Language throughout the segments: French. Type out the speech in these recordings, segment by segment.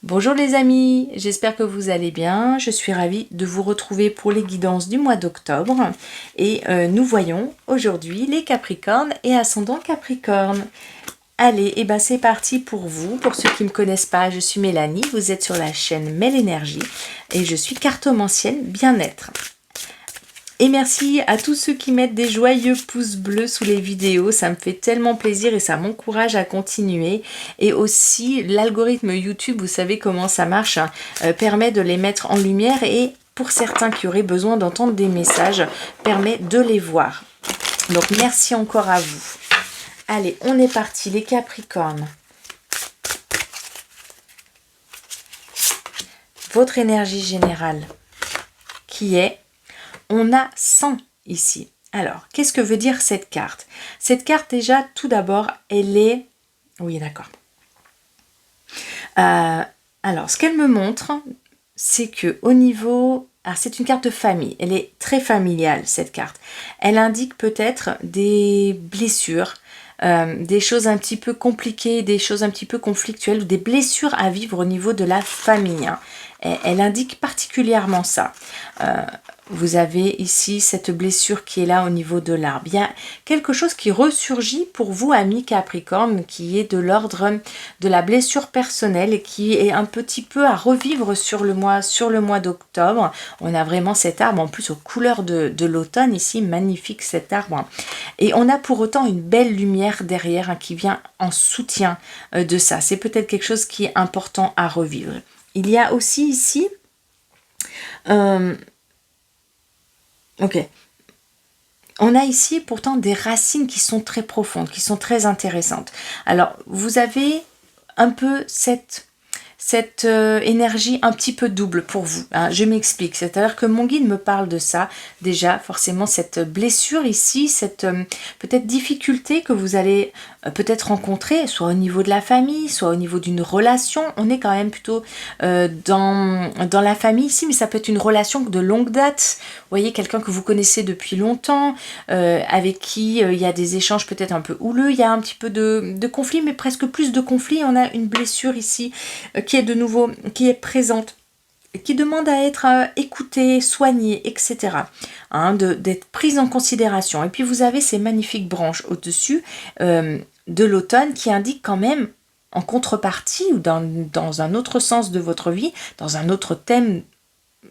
Bonjour les amis, j'espère que vous allez bien. Je suis ravie de vous retrouver pour les guidances du mois d'octobre. Et nous voyons aujourd'hui les Capricornes et ascendant Capricorne. Allez, et ben c'est parti pour vous. Pour ceux qui ne me connaissent pas, je suis Mélanie, vous êtes sur la chaîne Mel Énergie et je suis cartomancienne bien-être. Et merci à tous ceux qui mettent des joyeux pouces bleus sous les vidéos, ça me fait tellement plaisir et ça m'encourage à continuer. Et aussi l'algorithme YouTube, vous savez comment ça marche, permet de les mettre en lumière et pour certains qui auraient besoin d'entendre des messages, permet de les voir. Donc merci encore à vous. Allez, on est parti les Capricornes. Votre énergie générale qui est... On a 100 ici. Alors, qu'est-ce que veut dire cette carte? Cette carte, déjà, tout d'abord, elle est... Oui, d'accord. Alors, ce qu'elle me montre, c'est que au niveau... Alors, c'est une carte de famille. Elle est très familiale, cette carte. Elle indique peut-être des blessures, des choses un petit peu compliquées, des choses un petit peu conflictuelles, ou des blessures à vivre au niveau de la famille. Hein. Elle indique particulièrement ça. Vous avez ici cette blessure qui est là au niveau de l'arbre. Il y a quelque chose qui ressurgit pour vous, amis Capricorne, qui est de l'ordre de la blessure personnelle et qui est un petit peu à revivre sur le mois d'octobre. On a vraiment cet arbre, en plus aux couleurs de l'automne ici, magnifique cet arbre. Et on a pour autant une belle lumière derrière hein, qui vient en soutien de ça. C'est peut-être quelque chose qui est important à revivre. Il y a aussi ici... Ok. On a ici pourtant des racines qui sont très profondes, qui sont très intéressantes. Alors, vous avez un peu cette énergie un petit peu double pour vous. Hein. Je m'explique. C'est-à-dire que mon guide me parle de ça. Déjà, forcément, cette blessure ici, cette peut-être difficulté que vous allez peut-être rencontrer, soit au niveau de la famille, soit au niveau d'une relation. On est quand même plutôt dans la famille ici, mais ça peut être une relation de longue date. Vous voyez, quelqu'un que vous connaissez depuis longtemps, avec qui il y a des échanges peut-être un peu houleux, il y a un petit peu de conflit, mais presque plus de conflit. On a une blessure ici qui est de nouveau, qui est présente, qui demande à être écoutée, soignée, etc. Hein, d'être prise en considération. Et puis vous avez ces magnifiques branches au-dessus de l'automne qui indiquent quand même, en contrepartie ou dans un autre sens de votre vie, dans un autre thème,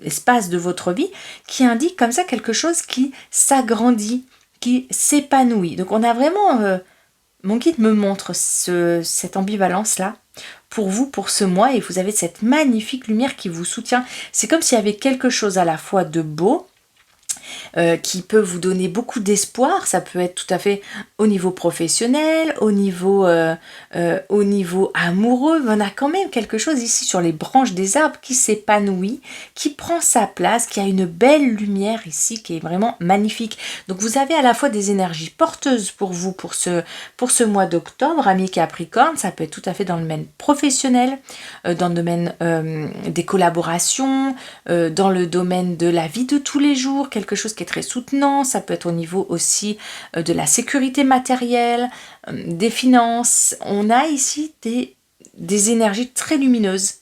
espace de votre vie, qui indique comme ça quelque chose qui s'agrandit, qui s'épanouit. Donc on a vraiment... mon guide me montre cette ambivalence-là pour vous, pour ce mois, et vous avez cette magnifique lumière qui vous soutient. C'est comme s'il y avait quelque chose à la fois de beau, qui peut vous donner beaucoup d'espoir. Ça peut être tout à fait au niveau professionnel, au niveau amoureux. On a quand même quelque chose ici sur les branches des arbres qui s'épanouit, qui prend sa place, qui a une belle lumière ici, qui est vraiment magnifique. Donc vous avez à la fois des énergies porteuses pour vous, pour ce mois d'octobre, amis Capricorne. Ça peut être tout à fait dans le domaine professionnel, dans le domaine des collaborations, dans le domaine de la vie de tous les jours, quelque chose qui est très soutenant. Ça peut être au niveau aussi de la sécurité matérielle, des finances. On a ici des énergies très lumineuses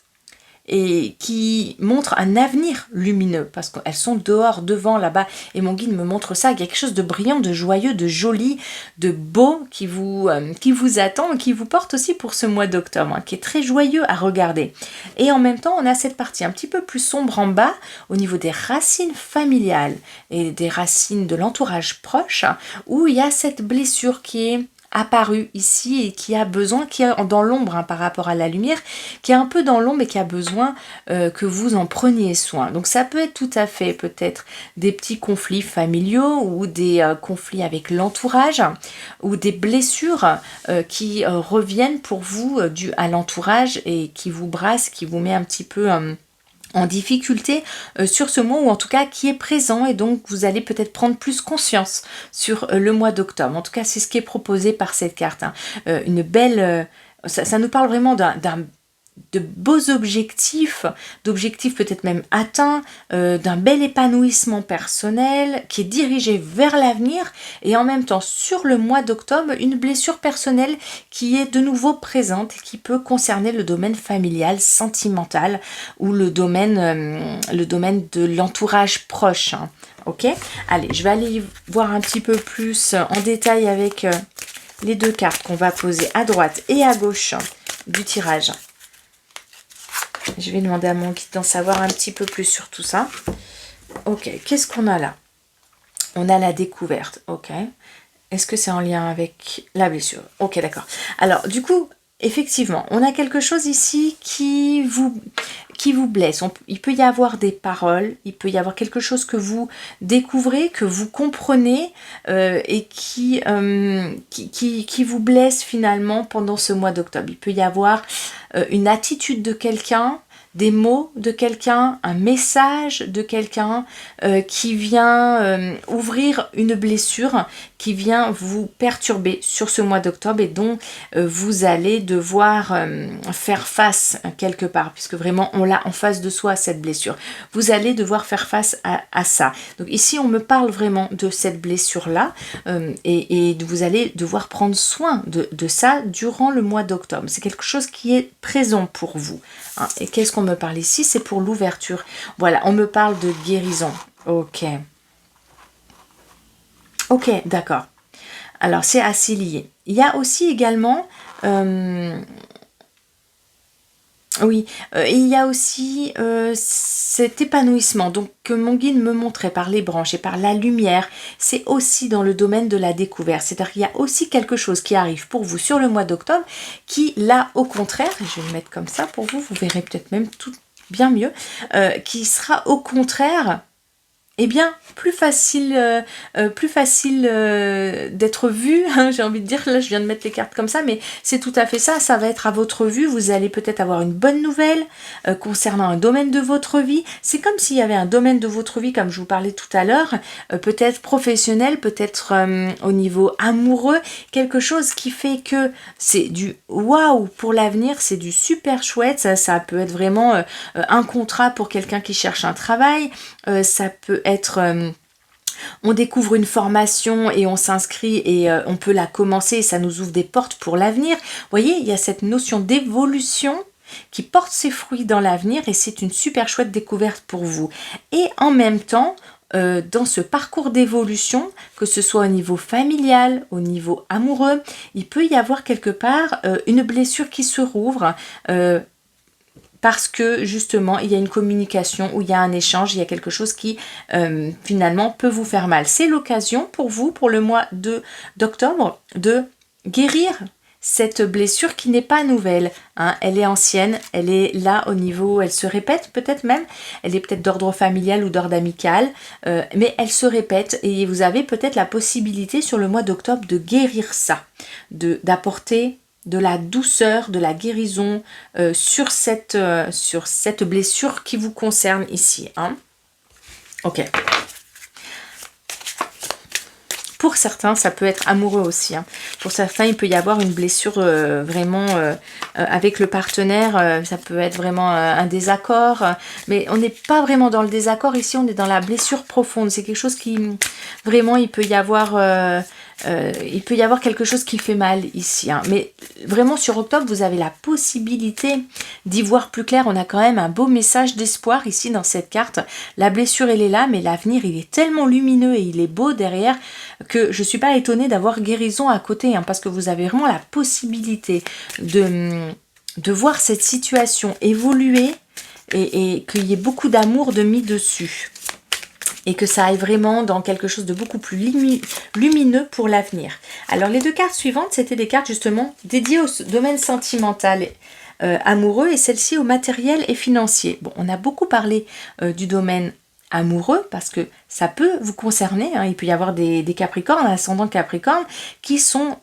et qui montrent un avenir lumineux parce qu'elles sont dehors, devant, là-bas, et mon guide me montre ça. Il y a quelque chose de brillant, de joyeux, de joli, de beau qui vous attend et qui vous porte aussi pour ce mois d'octobre, hein, qui est très joyeux à regarder. Et en même temps, on a cette partie un petit peu plus sombre en bas au niveau des racines familiales et des racines de l'entourage proche, hein, où il y a cette blessure qui est apparu ici et qui a besoin, qui est dans l'ombre hein, par rapport à la lumière, qui est un peu dans l'ombre et qui a besoin que vous en preniez soin. Donc ça peut être tout à fait peut-être des petits conflits familiaux ou des conflits avec l'entourage ou des blessures qui reviennent pour vous dues à l'entourage et qui vous brassent, qui vous met un petit peu... en difficulté sur ce mois, ou en tout cas qui est présent, et donc vous allez peut-être prendre plus conscience sur le mois d'octobre. En tout cas, c'est ce qui est proposé par cette carte. Hein. Une belle... ça nous parle vraiment de beaux objectifs, d'objectifs peut-être même atteints, d'un bel épanouissement personnel qui est dirigé vers l'avenir, et en même temps sur le mois d'octobre, une blessure personnelle qui est de nouveau présente et qui peut concerner le domaine familial, sentimental ou le domaine de l'entourage proche. Hein. Ok ? Allez, je vais aller voir un petit peu plus en détail avec les deux cartes qu'on va poser à droite et à gauche du tirage. Je vais demander à mon guide d'en savoir un petit peu plus sur tout ça. Ok, qu'est-ce qu'on a là? On a la découverte, ok. Est-ce que c'est en lien avec la blessure? Ok, d'accord. Alors, du coup, effectivement, on a quelque chose ici qui vous blesse. Il peut y avoir des paroles, il peut y avoir quelque chose que vous découvrez, que vous comprenez et qui vous blesse finalement pendant ce mois d'octobre. Il peut y avoir une attitude de quelqu'un, des mots de quelqu'un, un message de quelqu'un qui vient ouvrir une blessure, qui vient vous perturber sur ce mois d'octobre et dont vous allez devoir faire face quelque part, puisque vraiment on l'a en face de soi, cette blessure. Vous allez devoir faire face à ça. Donc ici on me parle vraiment de cette blessure-là et vous allez devoir prendre soin de ça durant le mois d'octobre. C'est quelque chose qui est présent pour vous. Hein. Et qu'est-ce qu'on me parle ici? C'est pour l'ouverture. Voilà, on me parle de guérison. Ok. Ok, d'accord. Alors, c'est assez lié. Il y a aussi également... oui, il y a aussi cet épanouissement donc que mon guide me montrait par les branches et par la lumière, c'est aussi dans le domaine de la découverte. C'est-à-dire qu'il y a aussi quelque chose qui arrive pour vous sur le mois d'octobre qui, là, au contraire, et je vais le mettre comme ça pour vous, vous verrez peut-être même tout bien mieux, qui sera au contraire... eh bien, plus facile d'être vu, hein, j'ai envie de dire, là je viens de mettre les cartes comme ça, mais c'est tout à fait ça, ça va être à votre vue, vous allez peut-être avoir une bonne nouvelle concernant un domaine de votre vie, c'est comme s'il y avait un domaine de votre vie, comme je vous parlais tout à l'heure, peut-être professionnel, peut-être au niveau amoureux, quelque chose qui fait que c'est du waouh pour l'avenir, c'est du super chouette, ça peut être vraiment un contrat pour quelqu'un qui cherche un travail, ça peut être on découvre une formation et on s'inscrit et on peut la commencer et ça nous ouvre des portes pour l'avenir. Vous voyez, il y a cette notion d'évolution qui porte ses fruits dans l'avenir et c'est une super chouette découverte pour vous. Et en même temps, dans ce parcours d'évolution, que ce soit au niveau familial, au niveau amoureux, il peut y avoir quelque part une blessure qui se rouvre parce que justement il y a une communication où il y a un échange, il y a quelque chose qui finalement peut vous faire mal. C'est l'occasion pour vous, pour le mois d'octobre, de guérir cette blessure qui n'est pas nouvelle. Hein. Elle est ancienne, elle est là au niveau, elle se répète peut-être même, elle est peut-être d'ordre familial ou d'ordre amical, mais elle se répète et vous avez peut-être la possibilité sur le mois d'octobre de guérir ça, d'apporter de la douceur, de la guérison sur cette blessure qui vous concerne ici. Hein. Ok. Pour certains, ça peut être amoureux aussi. Hein. Pour certains, il peut y avoir une blessure vraiment avec le partenaire. Ça peut être vraiment un désaccord. Mais on n'est pas vraiment dans le désaccord. Ici, on est dans la blessure profonde. C'est quelque chose qui... Vraiment, il peut y avoir quelque chose qui fait mal ici. Hein. Mais vraiment, sur octobre, vous avez la possibilité d'y voir plus clair. On a quand même un beau message d'espoir ici dans cette carte. La blessure, elle est là, mais l'avenir, il est tellement lumineux et il est beau derrière que je ne suis pas étonnée d'avoir guérison à côté, hein, parce que vous avez vraiment la possibilité de voir cette situation évoluer et qu'il y ait beaucoup d'amour de mis dessus. Et que ça aille vraiment dans quelque chose de beaucoup plus lumineux pour l'avenir. Alors les deux cartes suivantes, c'était des cartes justement dédiées au domaine sentimental amoureux et celle-ci au matériel et financier. Bon, on a beaucoup parlé du domaine amoureux parce que ça peut vous concerner, hein. Il peut y avoir des capricornes, ascendant capricorne qui sont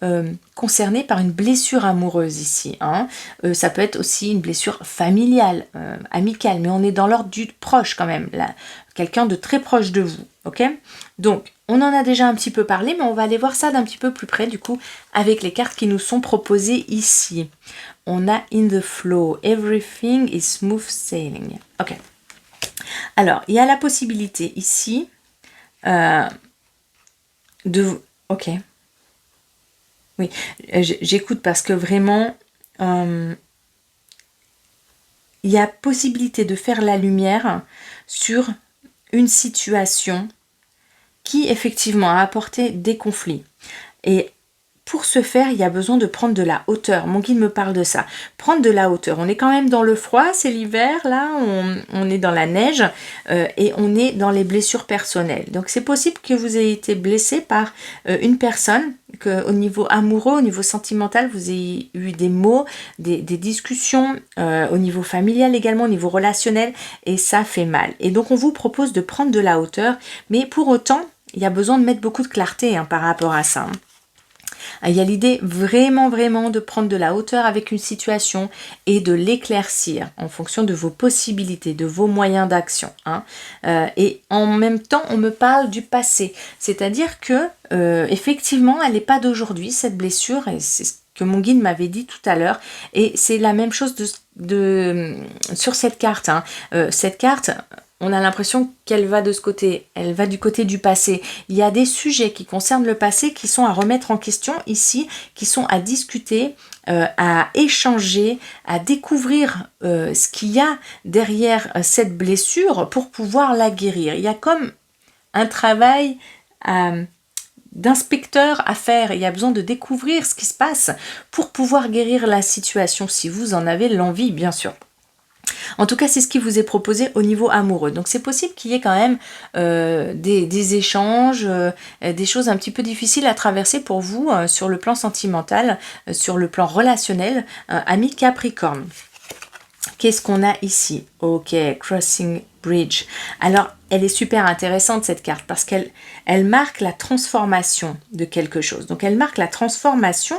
concernés par une blessure amoureuse ici, hein. Ça peut être aussi une blessure familiale, amicale, mais on est dans l'ordre du proche quand même, quelqu'un de très proche de vous. ok? Donc, on en a déjà un petit peu parlé, mais on va aller voir ça d'un petit peu plus près, du coup, avec les cartes qui nous sont proposées ici. On a in the flow, everything is smooth sailing. Ok. Alors, il y a la possibilité ici de... Ok. Oui, j'écoute parce que vraiment, il y a possibilité de faire la lumière sur une situation qui effectivement a apporté des conflits. Et pour ce faire, il y a besoin de prendre de la hauteur. Mon guide me parle de ça. Prendre de la hauteur. On est quand même dans le froid, c'est l'hiver, là, on est dans la neige et on est dans les blessures personnelles. Donc c'est possible que vous ayez été blessé par une personne, qu'au niveau amoureux, au niveau sentimental, vous ayez eu des mots, des discussions, au niveau familial également, au niveau relationnel, et ça fait mal. Et donc on vous propose de prendre de la hauteur, mais pour autant, il y a besoin de mettre beaucoup de clarté par rapport à ça. Il y a l'idée vraiment de prendre de la hauteur avec une situation et de l'éclaircir en fonction de vos possibilités, de vos moyens d'action. Et en même temps, on me parle du passé. C'est-à-dire que, effectivement, elle n'est pas d'aujourd'hui, cette blessure, et c'est ce que mon guide m'avait dit tout à l'heure. Et c'est la même chose sur cette carte. Cette carte... On a l'impression qu'elle va de ce côté, elle va du côté du passé. Il y a des sujets qui concernent le passé qui sont à remettre en question ici, qui sont à discuter, à échanger, à découvrir ce qu'il y a derrière cette blessure pour pouvoir la guérir. Il y a comme un travail d'inspecteur à faire. Il y a besoin de découvrir ce qui se passe pour pouvoir guérir la situation, si vous en avez l'envie, bien sûr. En tout cas, c'est ce qui vous est proposé au niveau amoureux. Donc c'est possible qu'il y ait quand même des échanges, des choses un petit peu difficiles à traverser pour vous sur le plan sentimental, sur le plan relationnel, ami Capricorne. Qu'est-ce qu'on a ici? Ok, Crossing Bridge. Alors, elle est super intéressante cette carte parce qu'elle marque la transformation de quelque chose. Donc, elle marque la transformation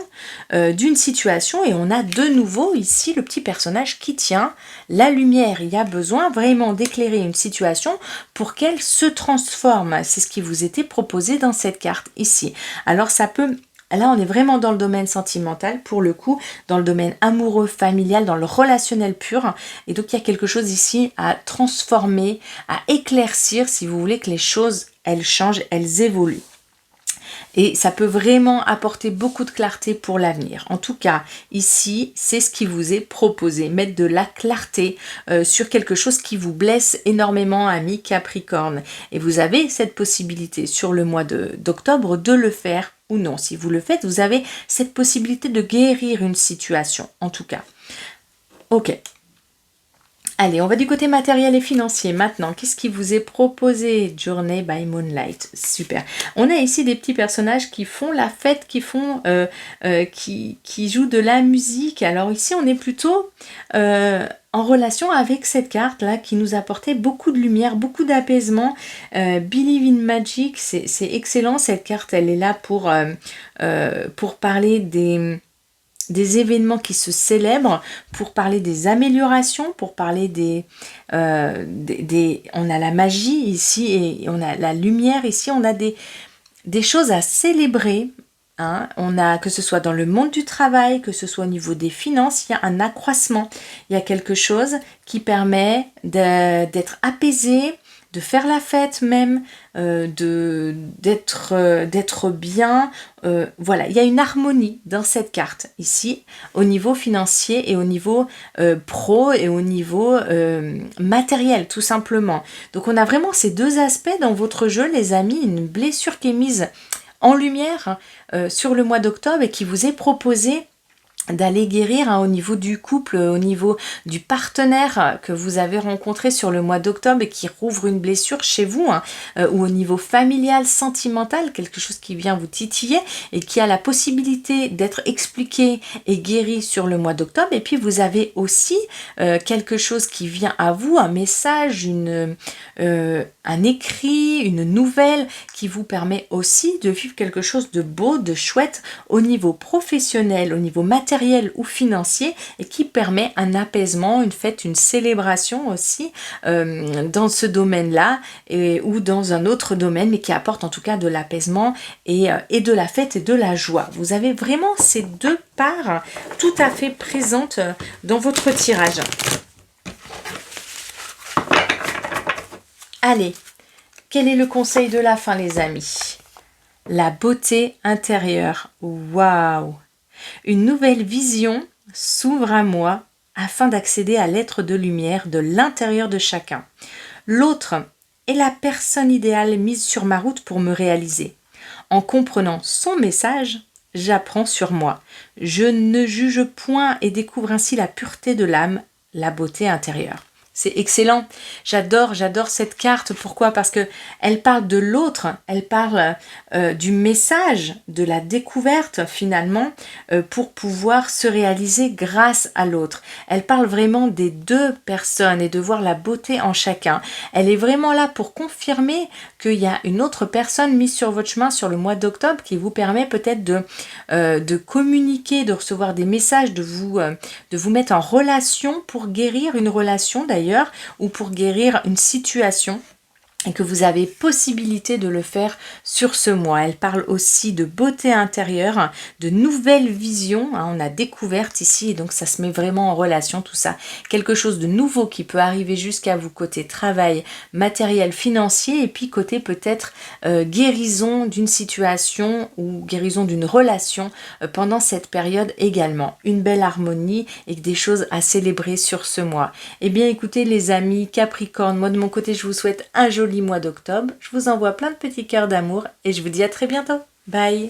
d'une situation et on a de nouveau ici le petit personnage qui tient la lumière. Il y a besoin vraiment d'éclairer une situation pour qu'elle se transforme. C'est ce qui vous était proposé dans cette carte ici. Alors, ça peut... Là, on est vraiment dans le domaine sentimental, pour le coup, dans le domaine amoureux, familial, dans le relationnel pur. Et donc, il y a quelque chose ici à transformer, à éclaircir, si vous voulez que les choses, elles changent, elles évoluent. Et ça peut vraiment apporter beaucoup de clarté pour l'avenir. En tout cas, ici, c'est ce qui vous est proposé. Mettre de la clarté sur quelque chose qui vous blesse énormément, ami Capricorne. Et vous avez cette possibilité sur le mois d'octobre de le faire ou non. Si vous le faites, vous avez cette possibilité de guérir une situation, en tout cas. Ok. Allez, on va du côté matériel et financier. Maintenant, qu'est-ce qui vous est proposé? Journey by Moonlight. Super. On a ici des petits personnages qui font la fête, qui jouent de la musique. Alors ici, on est plutôt en relation avec cette carte-là qui nous apportait beaucoup de lumière, beaucoup d'apaisement. Believe in Magic, c'est excellent. Cette carte, elle est là pour parler des événements qui se célèbrent, pour parler des améliorations, pour parler on a la magie ici et on a la lumière ici, on a des choses à célébrer. On a, que ce soit dans le monde du travail, que ce soit au niveau des finances, il y a un accroissement. Il y a quelque chose qui permet d'être apaisé, de faire la fête même, d'être bien. Voilà, il y a une harmonie dans cette carte ici, au niveau financier et au niveau pro et au niveau matériel, tout simplement. Donc on a vraiment ces deux aspects dans votre jeu, les amis, une blessure qui est mise en lumière sur le mois d'octobre et qui vous est proposée d'aller guérir au niveau du couple, au niveau du partenaire que vous avez rencontré sur le mois d'octobre et qui rouvre une blessure chez vous, ou au niveau familial, sentimental, quelque chose qui vient vous titiller et qui a la possibilité d'être expliqué et guéri sur le mois d'octobre. Et puis vous avez aussi quelque chose qui vient à vous, un message, un écrit, une nouvelle qui vous permet aussi de vivre quelque chose de beau, de chouette au niveau professionnel, au niveau matériel, matériel ou financier et qui permet un apaisement, une fête, une célébration aussi dans ce domaine-là ou dans un autre domaine, mais qui apporte en tout cas de l'apaisement et de la fête et de la joie. Vous avez vraiment ces deux parts tout à fait présentes dans votre tirage. Allez, quel est le conseil de la fin, les amis? La beauté intérieure. Waouh! Une nouvelle vision s'ouvre à moi afin d'accéder à l'être de lumière de l'intérieur de chacun. L'autre est la personne idéale mise sur ma route pour me réaliser. En comprenant son message, j'apprends sur moi. Je ne juge point et découvre ainsi la pureté de l'âme, la beauté intérieure. C'est excellent. J'adore cette carte. Pourquoi? Parce que elle parle de l'autre, elle parle du message, de la découverte finalement, pour pouvoir se réaliser grâce à l'autre. Elle parle vraiment des deux personnes et de voir la beauté en chacun. Elle est vraiment là pour confirmer qu'il y a une autre personne mise sur votre chemin sur le mois d'octobre qui vous permet peut-être de communiquer, de recevoir des messages, de vous mettre en relation pour guérir une relation d'ailleurs, ou pour guérir une situation, et que vous avez possibilité de le faire sur ce mois. Elle parle aussi de beauté intérieure, de nouvelles visions, on a découvert ici, et donc ça se met vraiment en relation tout ça. Quelque chose de nouveau qui peut arriver jusqu'à vous côté travail, matériel, financier, et puis côté peut-être guérison d'une situation ou guérison d'une relation pendant cette période également. Une belle harmonie et des choses à célébrer sur ce mois. Eh bien écoutez les amis Capricorne, moi de mon côté je vous souhaite un joli mois d'octobre. Je vous envoie plein de petits cœurs d'amour et je vous dis à très bientôt. Bye!